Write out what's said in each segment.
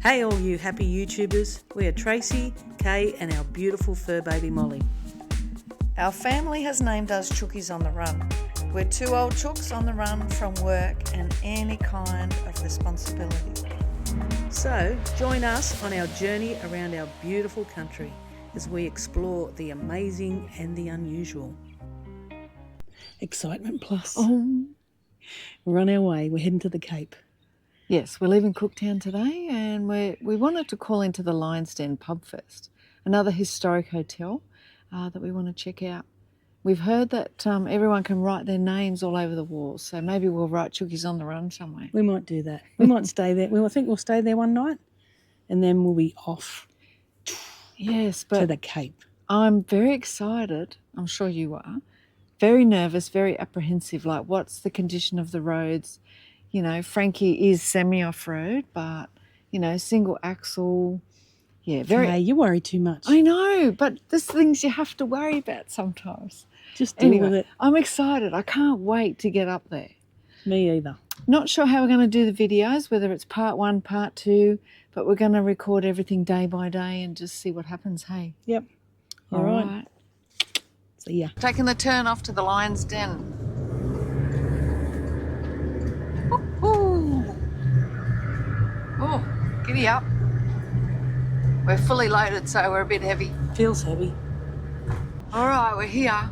Hey all you happy YouTubers, we are Tracy, Kay and our beautiful fur baby Molly. Our family has named us Chookies on the run. We're two old chooks on the run from work and any kind of responsibility. So join us on our journey around our beautiful country as we explore the amazing and the unusual. Excitement plus. We're on our way, we're heading to the Cape. Yes, we're leaving Cooktown today and we wanted to call into the Lion's Den pub first, another historic hotel that we want to check out. We've heard that everyone can write their names all over the walls, so maybe we'll write Chookies on the run somewhere. We might do that. We might stay there. I think we'll stay there one night and then we'll be off Yes, but to the Cape. I'm very excited, I'm sure you are, very nervous, very apprehensive, like what's the condition of the roads? You know, Frankie is semi-off-road, but, you know, single axle, yeah, very... Hey, you worry too much. I know, but there's things you have to worry about sometimes. Just deal with it. I'm excited. I can't wait to get up there. Me either. Not sure how we're going to do the videos, whether it's part 1, part 2, but we're going to record everything day by day and just see what happens, hey? Yep. All right. See ya. Taking the turn off to the Lion's Den. Oh, giddy up. We're fully loaded, so we're a bit heavy. Feels heavy. All right, we're here.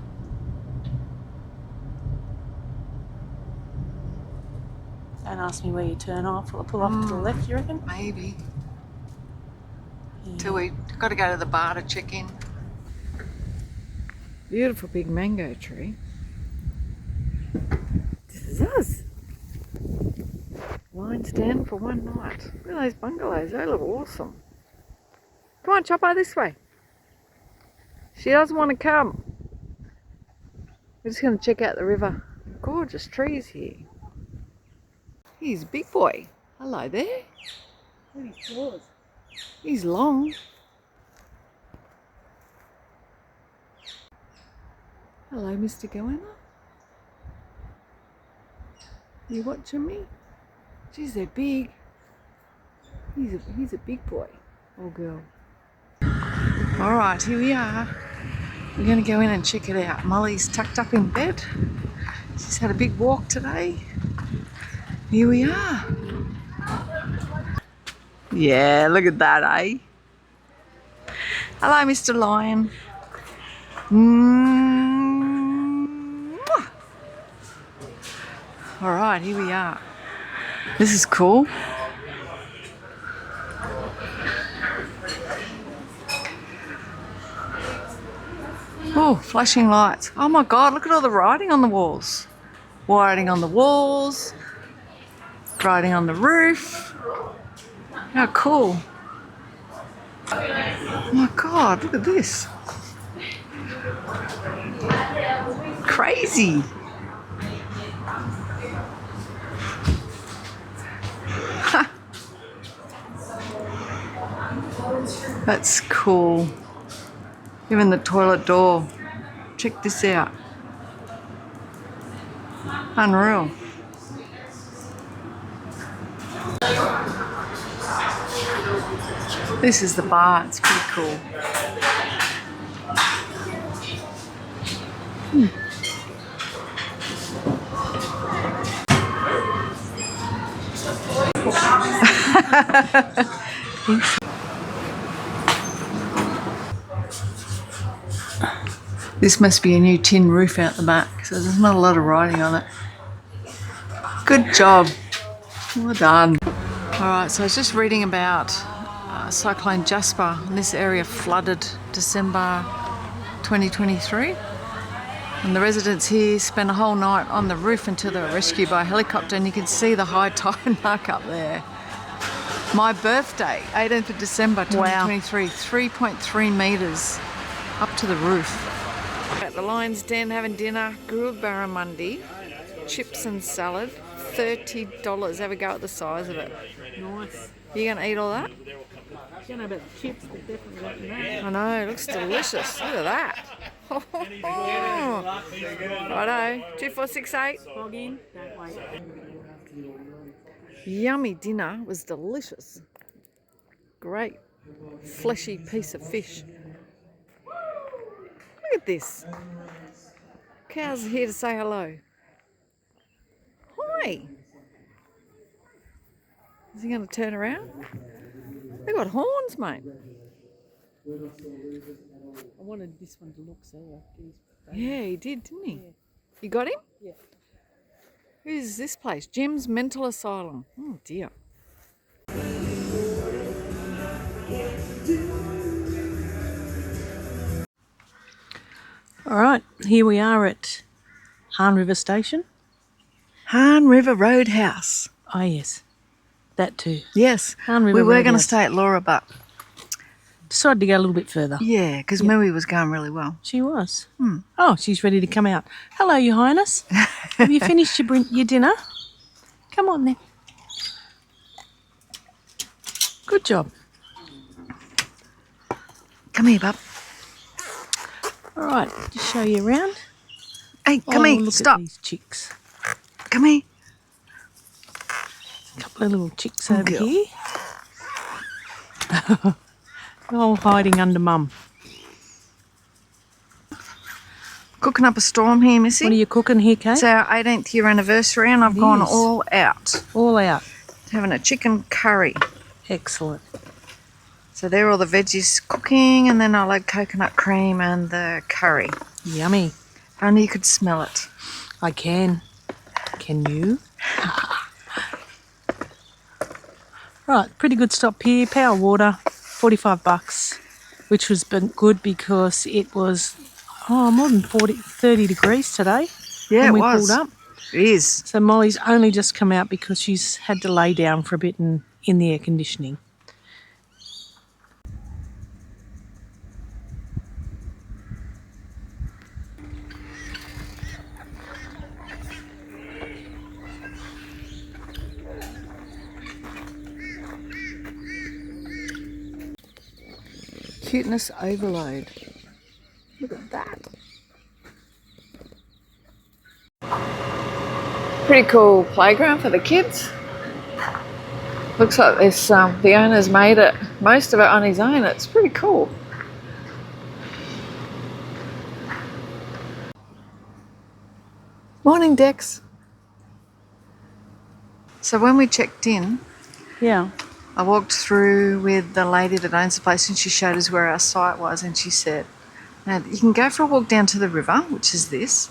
Don't ask me where you turn off. Will I pull off to the left, you reckon? Maybe. Yeah. Till we got to go to the bar to check in. Beautiful big mango tree. This is us. Lion's Den for one night. Look at those bungalows, they look awesome. Come on, Chopper, this way. She doesn't want to come. We're just going to check out the river. Gorgeous trees here. He's a big boy. Hello there. Look at his claws. He's long. Hello, Mr. Goenna. You watching me? Geez, they're big. He's a big boy or girl. All right, here we are. We're going to go in and check it out. Molly's tucked up in bed. She's had a big walk today. Here we are. Yeah, look at that, eh? Hello, Mr. Lion. All right, here we are. This is cool. Oh, flashing lights. Oh my God, look at all the writing on the walls. Writing on the walls. Writing on the roof. How cool. Oh my God, look at this. Crazy. That's cool. Even the toilet door. Check this out. Unreal. This is the bar. It's pretty cool. This must be a new tin roof out the back, so there's not a lot of writing on it. Good job. Well done. Alright, so I was just reading about Cyclone Jasper, and this area flooded December 2023. And the residents here spent a whole night on the roof until they were rescued by a helicopter, and you can see the high tide mark up there. My birthday, 18th of December 2023, wow. 3.3 metres up to the roof. At the Lion's Den having dinner, grilled barramundi, chips and salad, $30. Have a go at the size of it. Nice. You going to eat all that? I don't know about the chips, but definitely like that. I know, it looks delicious. Look at that. Righto, 2468. Log in. Don't wait. Yummy dinner, was delicious. great fleshy piece of fish. Look at this. Cow's here to say hello. Hi. Is he going to turn around? They got horns, mate. I wanted this one to look so. Yeah, he did, didn't he? Yeah. You got him? Yeah. Who's this place? Jim's Mental Asylum. Oh dear. All right, here we are at Hahn River Station. Hahn River Roadhouse. Oh yes, that too. Yes. Hahn River We were going to Roadhouse. stay at Laura, but Decided to go a little bit further. yeah, because Mui was going really well. She was. Oh, she's ready to come out. Hello, Your Highness. Have you finished your dinner? Come on then. Good job. Come here, bub. All right, just show you around. Hey, come here. Look Stop. at these chicks. Come here. A couple of little chicks over girl. here. All hiding under mum. Cooking up a storm here, Missy. What are you cooking here, Kate? It's our 18th year anniversary and I've gone is. all out. All out. Having a chicken curry. Excellent. So there are all the veggies cooking and then I'll add coconut cream and the curry. Yummy. If only you could smell it. I can. Can you? Right, pretty good stop here. Power water, $45, which was good because it was more than 30 degrees today. Yeah, when we it was. pulled up. It is. So Molly's only just come out because she's had to lay down for a bit in the air conditioning. Cuteness overload. Look at that. Pretty cool playground for the kids. Looks like this. The owner's made it, most of it on his own. It's pretty cool. Morning, Dex. So when we checked in, Yeah. I walked through with the lady that owns the place and she showed us where our site was and she said, now you can go for a walk down to the river, which is this.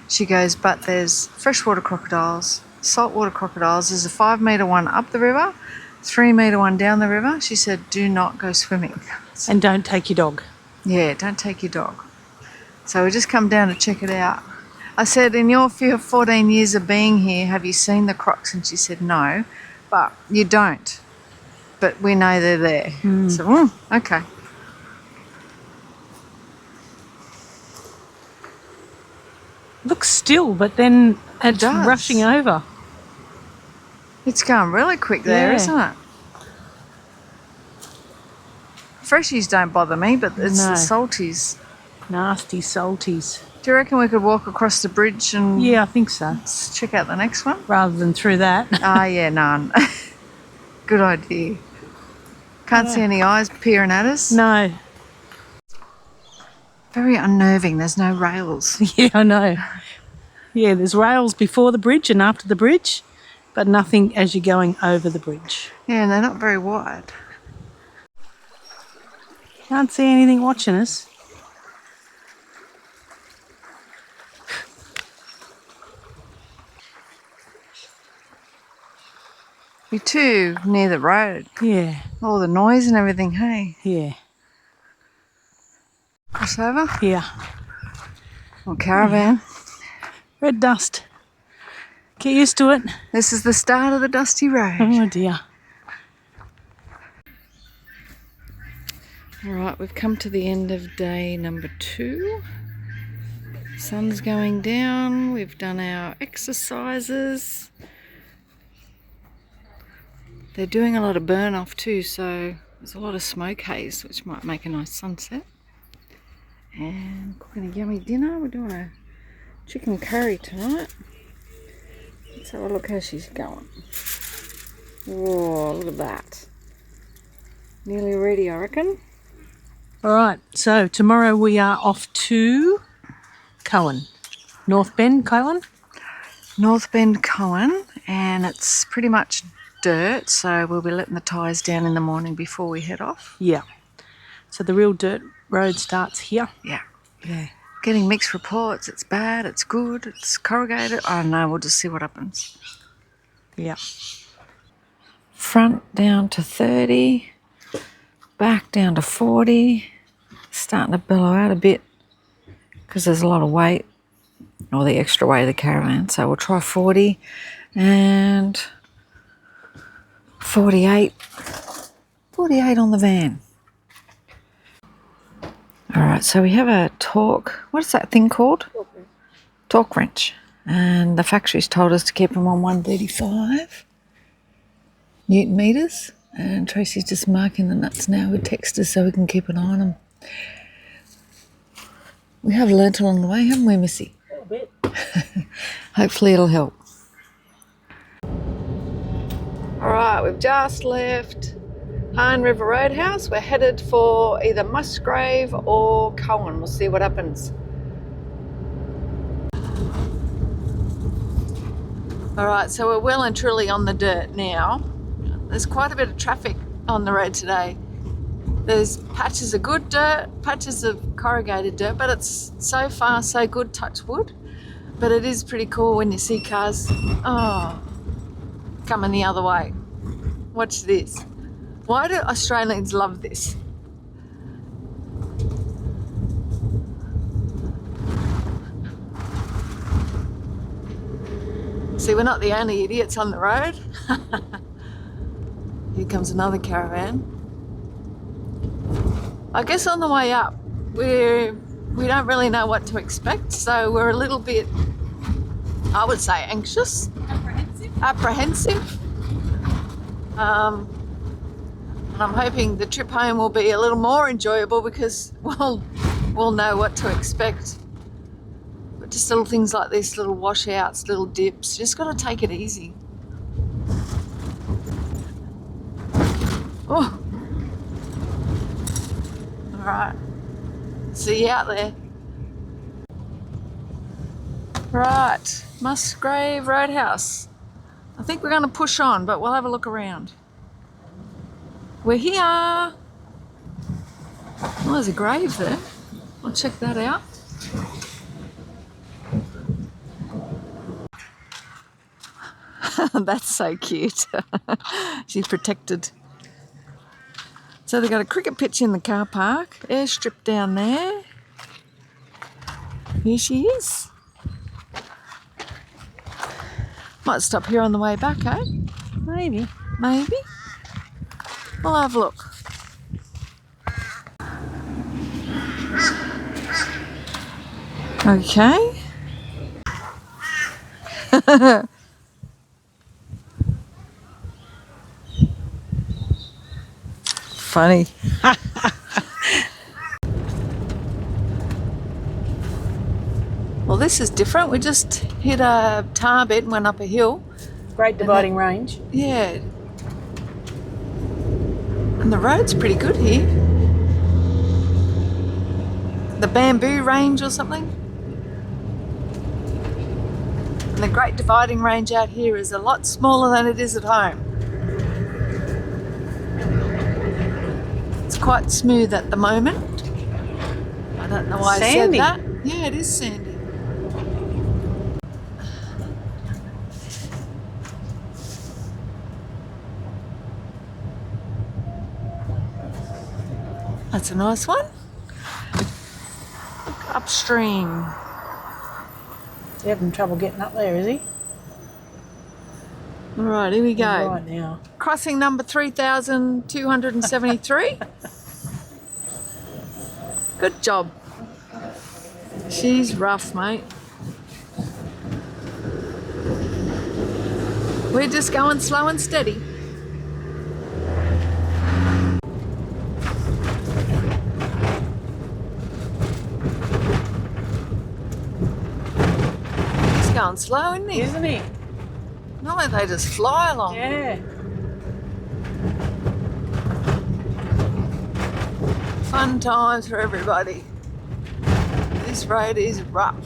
She goes, but there's freshwater crocodiles, saltwater crocodiles. There's a 5 metre one up the river, 3 metre one down the river. She said, do not go swimming. And don't take your dog. Yeah, don't take your dog. So we just come down to check it out. I said, in your 14 years of being here, have you seen the crocs? And she said, no, but you don't. But we know they're there. So, okay. Looks still, but then it's does. rushing over. It's going really quick there, Yeah. isn't it? Freshies don't bother me, but it's No. the salties. Nasty salties. Do you reckon we could walk across the bridge and Yeah, I think so. check out the next one? Rather than through that. Ah, yeah, none. Good idea. Can't see any eyes peering at us. No. Very unnerving. There's no rails. Yeah, I know. Yeah, there's rails before the bridge and after the bridge, but nothing as you're going over the bridge. Yeah, and they're not very wide. Can't see anything watching us. You're too near the road. Yeah, All the noise and everything, hey? yeah, Cross over? yeah. Or caravan. Red dust. Get used to it. This is the start of the dusty road. Oh dear. All right, we've come to the end of day number 2. Sun's going down. We've done our exercises. They're doing a lot of burn off too, so there's a lot of smoke haze, which might make a nice sunset. And cooking a yummy dinner. We're doing a chicken curry tonight. Let's have a look how she's going. Whoa, look at that. Nearly ready, I reckon. Alright, so tomorrow we are off to Coen. North Bend, Coen? North Bend, Coen, and it's pretty much dirt, so we'll be letting the tyres down in the morning before we head off. Yeah. So the real dirt road starts here. Yeah. Yeah. Getting mixed reports. It's bad, it's good, it's corrugated. I don't know, we'll just see what happens. Yeah. Front down to 30, back down to 40. Starting to bellow out a bit because there's a lot of weight, or the extra weight of the caravan. So we'll try 40 and 48. 48 on the van. All right, so we have a what is that thing called? Torque wrench. And the factory's told us to keep them on 135 Newton meters. And Tracy's just marking the nuts now with texters so we can keep an eye on them. We have learnt along the way, haven't we, Missy? A little bit. Hopefully it'll help. All right, we've just left Hahn River Roadhouse. We're headed for either Musgrave or Coen. We'll see what happens. All right, so we're well and truly on the dirt now. There's quite a bit of traffic on the road today. There's patches of good dirt, patches of corrugated dirt, but it's so far so good, touch wood. But it is pretty cool when you see cars, coming the other way. Watch this. Why do Australians love this? See, we're not the only idiots on the road. Here comes another caravan. I guess on the way up, we don't really know what to expect, so we're a little bit, I would say, anxious. Apprehensive. And I'm hoping the trip home will be a little more enjoyable because we'll know what to expect. But just little things like this, little washouts, little dips, just got to take it easy. Oh. All right. See you out there. Right, Musgrave Roadhouse. I think we're going to push on, but we'll have a look around. We're here. Oh, there's a grave there. I'll check that out. That's so cute. She's protected. So they've got a cricket pitch in the car park, airstrip down there. Here she is. Might stop here on the way back, eh? Maybe. Maybe. We'll have a look. Okay. Funny. Well, this is different. We just hit a tar bed and went up a hill. Great dividing range. Yeah. And the road's pretty good here. The bamboo range or something. And the Great Dividing Range out here is a lot smaller than it is at home. It's quite smooth at the moment. I don't know why Sandy. I said that. Yeah, it is sandy. That's a nice one. Look upstream. He's having trouble getting up there, is he? All right, here we go. Right now. Crossing number 3,273. Good job. She's rough, mate. We're just going slow and steady. He's going slow, isn't he? Isn't he? Normally they just fly along. Yeah. fun times for everybody. This road is rough.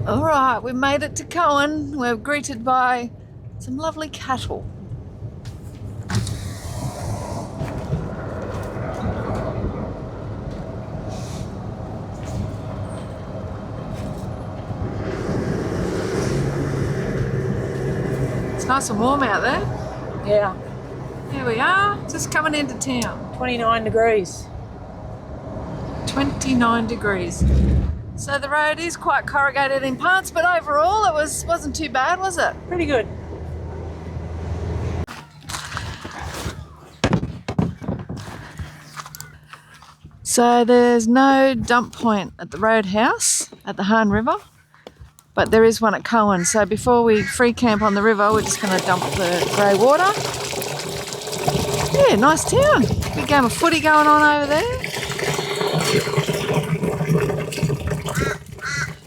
Alright, we made it to Coen. We're greeted by some lovely cattle. It's nice and warm out there. Yeah, Here we are, just coming into town. 29 degrees. 29 degrees. So the road is quite corrugated in parts, but overall it wasn't too bad, was it? Pretty good. So there's no dump point at the Roadhouse at the Hahn River, but there is one at Coen. So before we free camp on the river, we're just going to dump the grey water. Yeah, nice town. Big game of footy going on over there.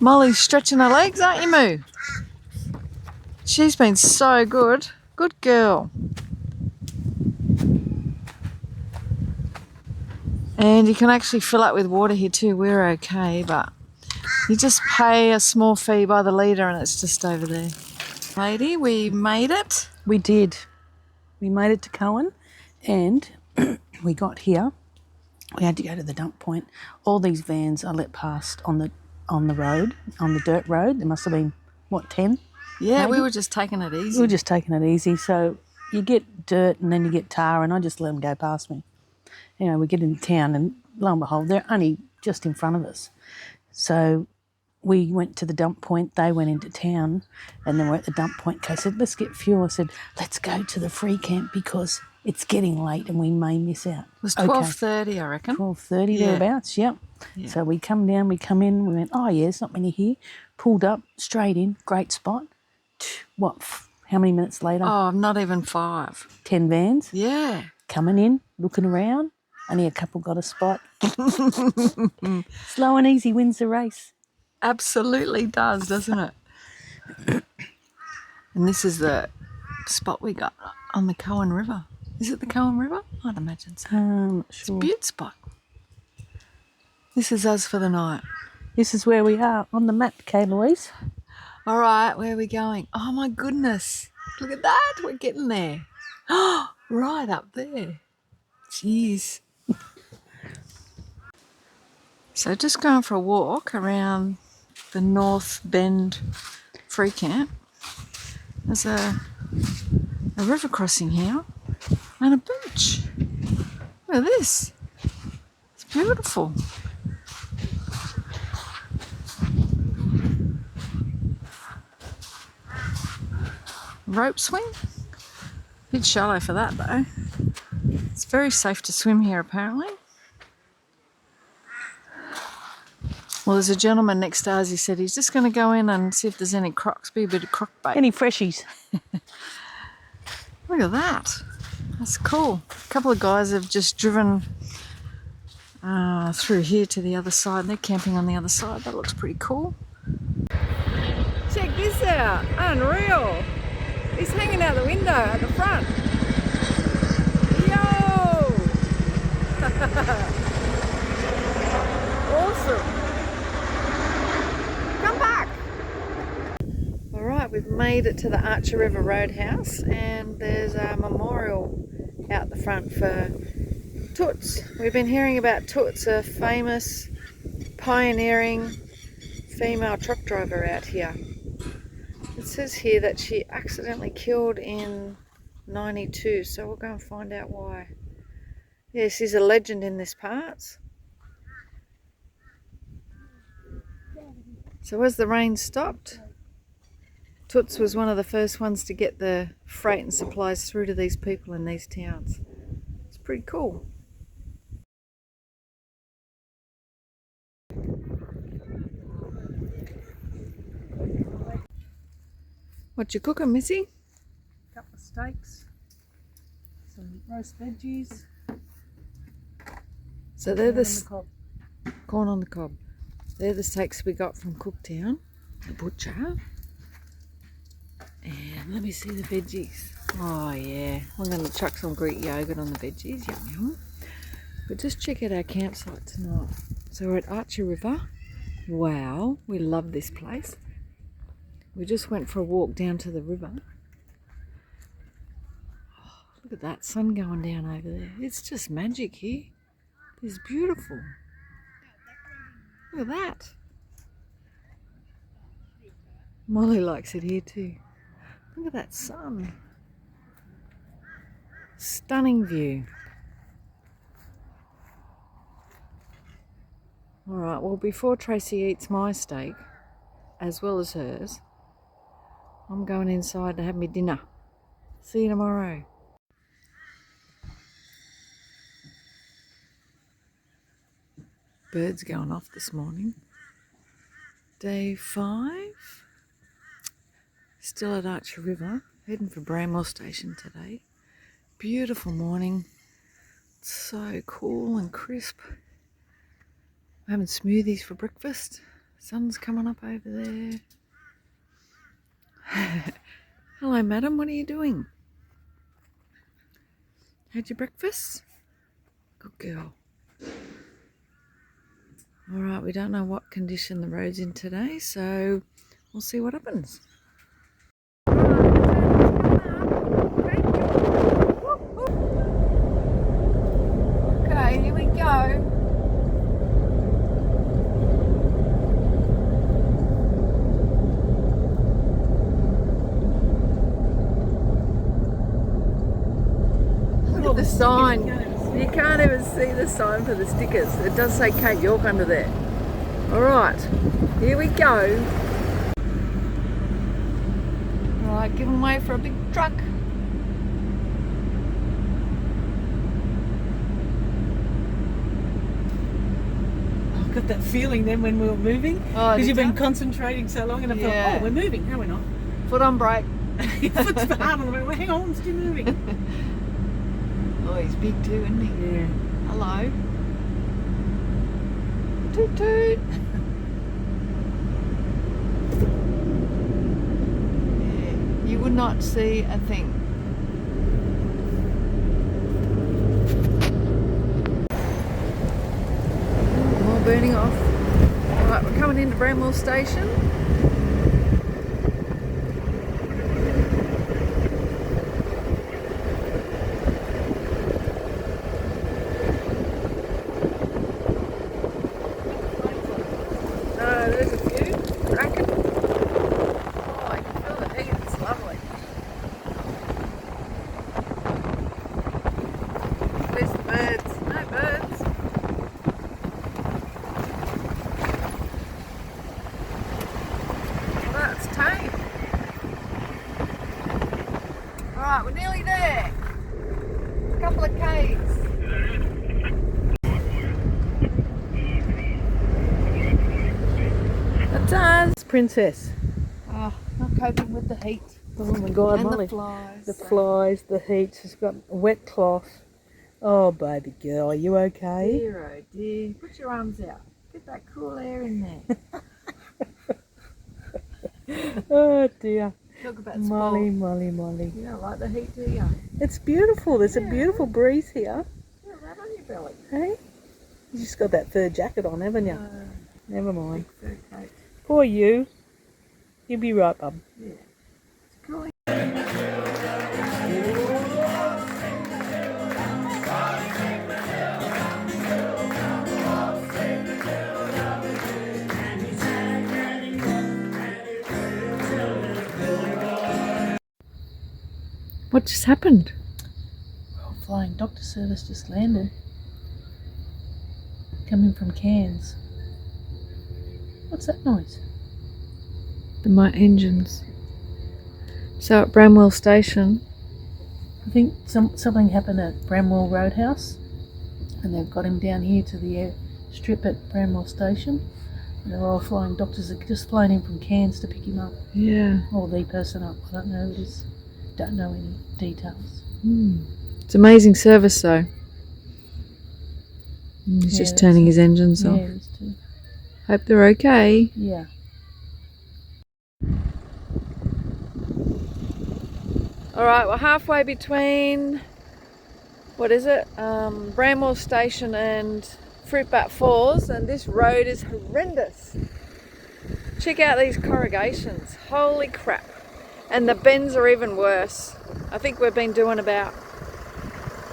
Molly's stretching her legs, aren't you, Moo? She's been so good. Good girl. And you can actually fill up with water here too. We're okay, but you just pay a small fee by the litre and it's just over there. Lady, we made it. We did. We made it to Coen and we got here. We had to go to the dump point. All these vans are let past on the road, on the dirt road. There must have been, what, 10? Yeah, maybe? we were just taking it easy. We were just taking it easy. So you get dirt and then you get tar and I just let them go past me. You know, we get into town and lo and behold, they're only just in front of us. So we went to the dump point, they went into town and then we're at the dump point. Kay said, let's get fuel. I said, let's go to the free camp because it's getting late and we may miss out. It was 12:30, I reckon. 12:30 thereabouts, yep. Yeah. So we come down, we come in, we went, oh yeah, there's not many here. Pulled up, straight in, great spot. What, how many minutes later? Oh, not even 5. 10 vans. Yeah. Coming in, looking around. Only a couple got a spot. Slow and easy wins the race. Absolutely does, doesn't it? And this is the spot we got on the Coen River. Is it the Coen River? I'd imagine so. Not It's a sure. beaut spot. This is us for the night. This is where we are on the map, Kay Louise. All right, where are we going? Oh my goodness. Look at that. We're getting there. Oh, right up there. Jeez. So just going for a walk around the North Bend Free Camp. There's a river crossing here and a beach. Look at this. It's beautiful. Rope swing. Bit shallow for that though. It's very safe to swim here apparently. Well, there's a gentleman next to us, he said he's just going to go in and see if there's any crocs, be a bit of croc bait. Any freshies? Look at that. That's cool. A couple of guys have just driven through here to the other side. They're camping on the other side. That looks pretty cool. Check this out. Unreal. He's hanging out the window at the front. Yo! Awesome. Come back. All right, we've made it to the Archer River Roadhouse and there's a memorial out the front for Toots. We've been hearing about Toots, a famous pioneering female truck driver out here. It says here that she accidentally killed in 92, so we'll go and find out why. Yeah, she's a legend in this parts. So as the rain stopped, Toots was one of the first ones to get the freight and supplies through to these people in these towns. It's pretty cool. What you cooking, Missy? A couple of steaks, some roast veggies. So they're the cob. corn on the cob. They're the steaks we got from Cooktown, the butcher. And let me see the veggies. Oh yeah, I'm going to chuck some Greek yogurt on the veggies. Yum yum. But just check out our campsite tonight. So we're at Archer River. Wow, we love this place. We just went for a walk down to the river. Oh, look at that sun going down over there. It's just magic here. It's beautiful. Look at that. Molly likes it here too. Look at that sun. Stunning view. Alright, well before Tracy eats my steak, as well as hers, I'm going inside to have my dinner. See you tomorrow. Birds going off this morning. Day 5. Still at Archer River, heading for Bramwell Station today. Beautiful morning. It's so cool and crisp. I'm having smoothies for breakfast. Sun's coming up over there. Hello, madam. What are you doing? Had your breakfast? Good girl. All right, we don't know what condition the road's in today, so we'll see what happens. Okay, here we go. Look at the sign. You can't even see the sign for the stickers. It does say Cape York under there. Alright, here we go. Alright, giving way for a big truck. I got that feeling then when we were moving. Because you've been concentrating so long and I thought, oh, we're moving. No, we're not. Foot on brake. Your foot's hard on the brake. Well, hang on, I'm still moving. Oh, he's big too, isn't he? Yeah. Hello. Toot toot. Yeah, you would not see a thing. More burning off. Alright, we're coming into Bramwell Station. There's a few. Cracking. Oh, I can feel the heat. It's lovely. Where's the birds? No birds. Well, that's tame. Alright, we're nearly there. A couple of Ks. That's Princess. oh, not coping with the heat. Oh my God, And Molly. the flies. The flies, the heat. She's got a wet cloth. Oh, baby girl, are you okay? Dear, oh dear. Put your arms out. Get that cool air in there. Oh dear. Talk about Molly, sport. Molly, Molly. You don't like the heat, do you? It's beautiful. There's a beautiful breeze here. Feel that on your belly. Hey? You just got that fur jacket on, haven't you? Never mind. Fur coat. Poor you. You'll be right, bub. Yeah. It's cooling. What just happened? Well, flying doctor service just landed. Coming from Cairns. What's that noise? My engines. So at Bramwell Station, I think something happened at Bramwell Roadhouse and they've got him down here to the airstrip at Bramwell Station. And the Royal Flying Doctors have just flown in from Cairns to pick him up. yeah. Or the person up. I don't know who it is. Don't know any details. It's amazing service though. He's Yeah, just that's turning it. his engines Yeah, off. it is too. Hope they're okay. Yeah. Alright, we're halfway between, what is it, Bramwell Station and Fruitbat Falls, and this road is horrendous. Check out these corrugations, holy crap. And the bends are even worse. I think we've been doing about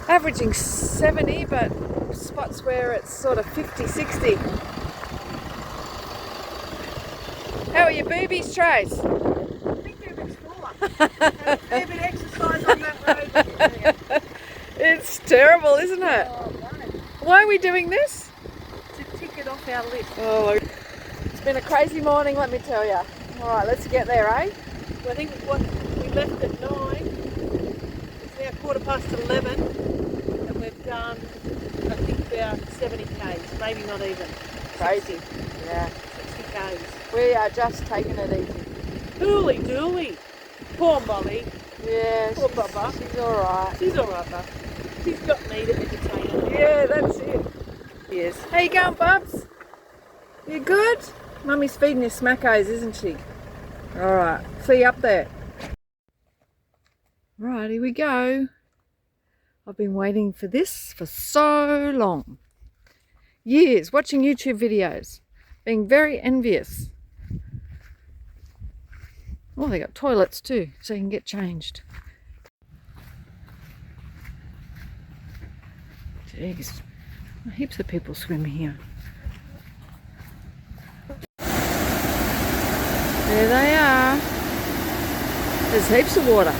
averaging 70, but spots where it's sort of 50, 60. How are your boobies, Trace? I think they're a bit smaller. A fair bit of exercise on that road. It's terrible, isn't it? Oh, no. Why are we doing this? To tick it off our list. Oh, it's been a crazy morning, let me tell you. Alright, let's get there, eh? Well, I think we left at 9. It's now 11:15, and we've done, I think, about 70 k's, maybe not even. Crazy. Yeah. 60 k's. We are just taking it easy. Hooly dooly. Poor Molly. Yeah, Poor Bubba. she's alright. She's alright, though. She's got me to entertain her. Yeah, that's it. Yes. How you going, Bubs? You good? Mummy's feeding you smackos, isn't she? Alright, see you up there. Right, here we go. I've been waiting for this for so long. Years, watching YouTube videos. Being very envious. Oh, they got toilets too, so you can get changed. Jeez, heaps of people swim here. There they are. There's heaps of water.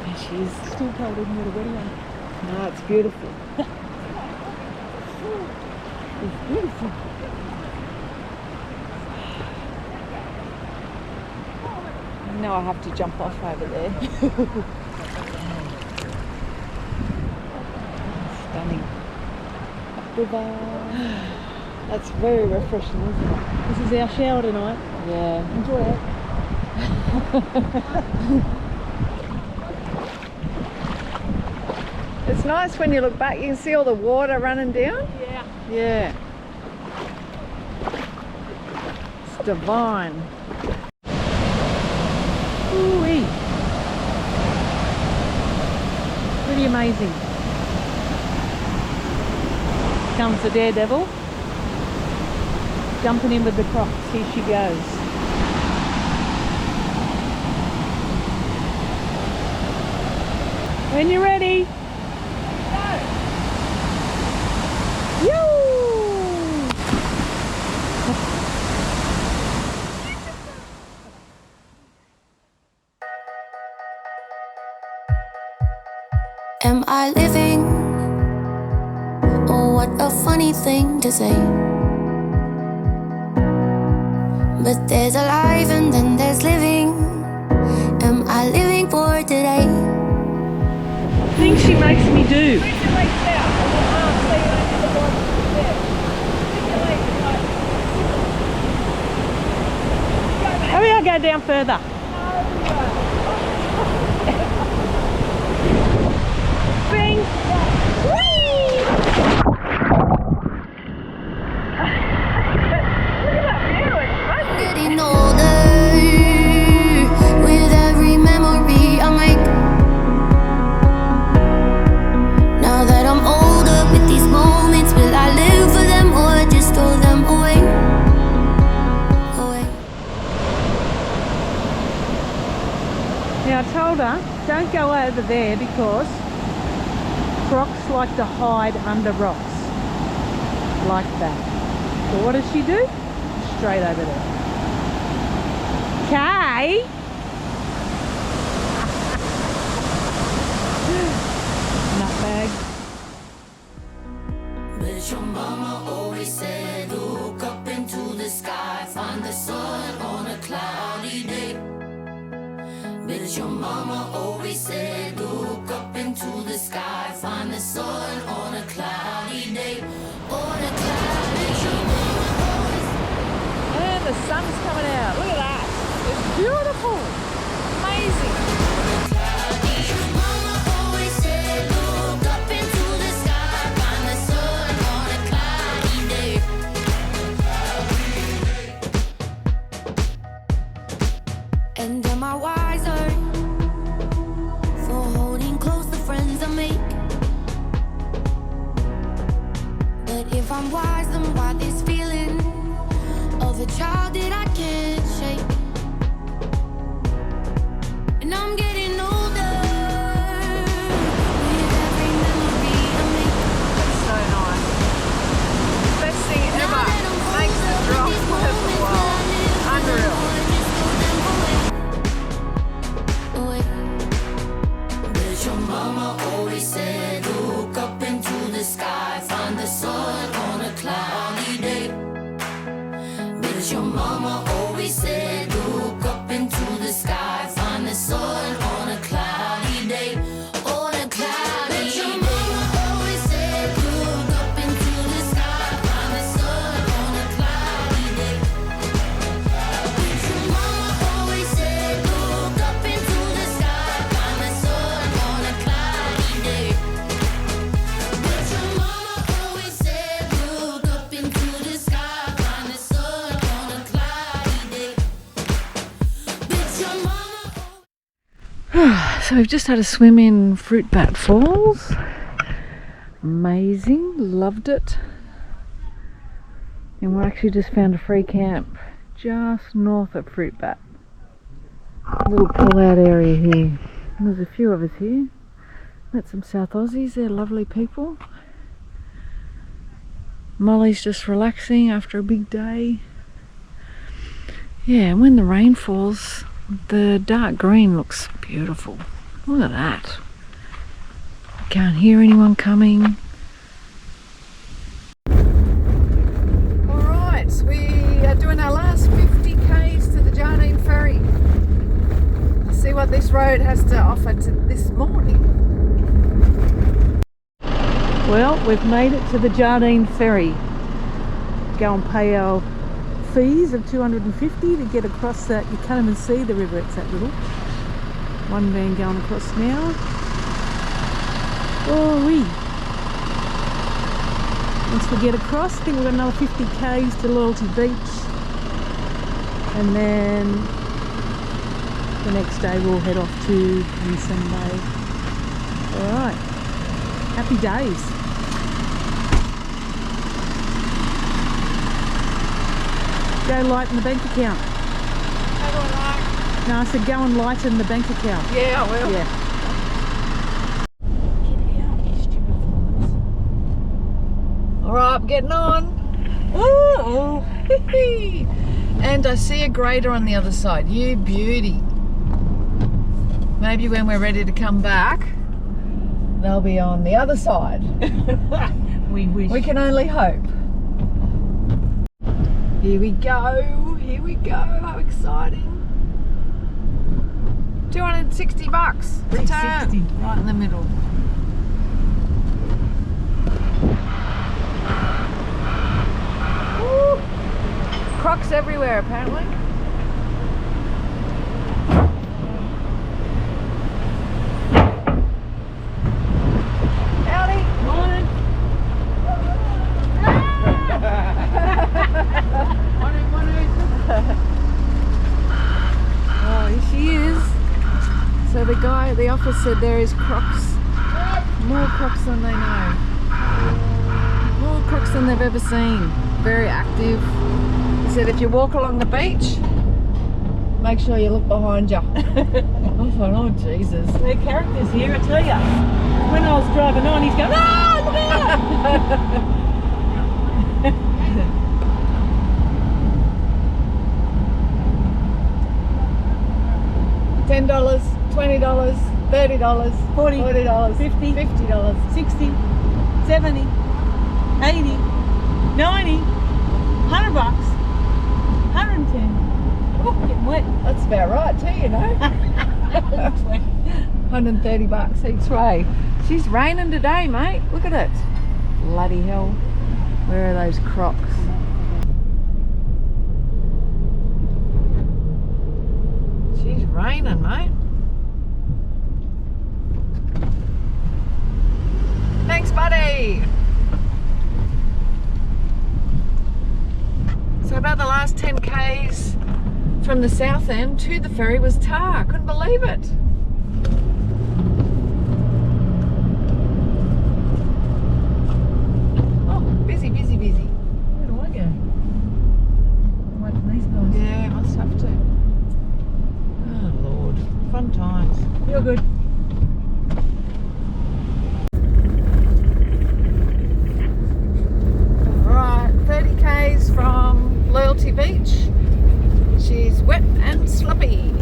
There she is. Still cold, isn't it, already? No, it's beautiful. It's beautiful. Now I have to jump off over there. Stunning. River. That's very refreshing, isn't it? This is our shower tonight. Yeah. Enjoy it. It's nice when you look back, you can see all the water running down. Yeah. Yeah. It's divine. Ooh-wee. Pretty amazing. Comes the daredevil. Jumping in with the crocs. Here she goes. When you're ready. Am I living? Oh, what a funny thing to say. But there's alive and then there's living. Am I living for today? Things she makes me do. Hurry, I'll go down further. Bing! Getting older. With every memory I make. Now that I'm older, with these moments, will I live for them or just throw them away? Now I told her, don't go over there because crocs like to hide under rocks. Like that. So what does she do? Straight over there. Kay! Nutbag. But your mama always said, look up into the sky, find the sun on a cloudy day. But your mama always said, look up into the sky, find the sun on a cloudy day. On a cloudy day. And the sun's coming out. Look at that. It's beautiful. Amazing. Mama always said, look up into the sky, find the sun on a So we've just had a swim in Fruitbat Falls. Amazing, loved it. And we actually just found a free camp just north of Fruitbat. A little pull-out area here. And there's a few of us here. Met some South Aussies, they're lovely people. Molly's just relaxing after a big day. Yeah, and when the rain falls, the dark green looks beautiful. Look at that. Can't hear anyone coming. Alright, we are doing our last 50 k's to the Jardine ferry. Let's see what this road has to offer to this morning. Well, we've made it to the Jardine ferry. Go and pay our fees of $250 to get across that. You can't even see the river, it's that little. One van going across now. Oh-wee. Once we get across, I think we've got another 50 k's to Loyalty Beach. And then the next day we'll head off to Hanson Bay. Alright. Happy days. Go lighten the bank account. How do I like? No, I said go and lighten the bank account. Yeah, I will. Yeah. Alright, I'm getting on. Ooh, and I see a grader on the other side. You beauty. Maybe when we're ready to come back, they'll be on the other side. We wish. We can only hope. Here we go. Here we go. How exciting. $260 return. 60. Right in the middle. Woo. Crocs everywhere apparently. Howdy. Morning. Oh, here she is. So the guy at the office said there is crocs. More crocs than they know. More crocs than they've ever seen. Very active. He said if you walk along the beach, make sure you look behind you. I thought, oh Jesus. Their characters here, I tell you. When I was driving on, he's going, ah, look out! $10, $20, $30, $40, $50, $50, $50, 60, 70, 80, 90, $100, 110. Oh, getting wet. That's about right too, you know. $130 each way. She's raining today, mate. Look at it. Bloody hell. Where are those crocs? She's raining, mate. Thanks, buddy. So about the last 10 k's from the south end to the ferry was tar. I couldn't believe it. Oh, busy, busy, busy. Where do I go? Wait for these guys. Yeah, must have to. Oh Lord, fun times. You're good. Alright, 30 k's from Loyalty Beach. She's wet and sloppy.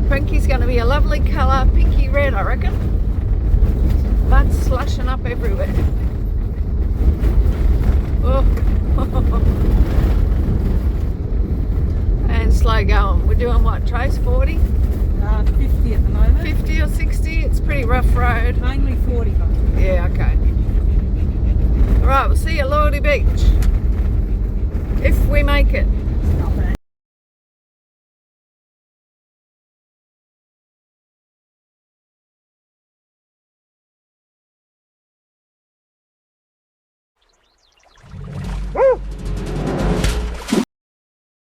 Frankie's going to be a lovely colour, pinky red I reckon. Mud slushing up everywhere. Oh. And slow going. We're doing what, Trace? 40? 50 at the moment. 50 or 60? It's a pretty rough road. Mainly 40 bucks.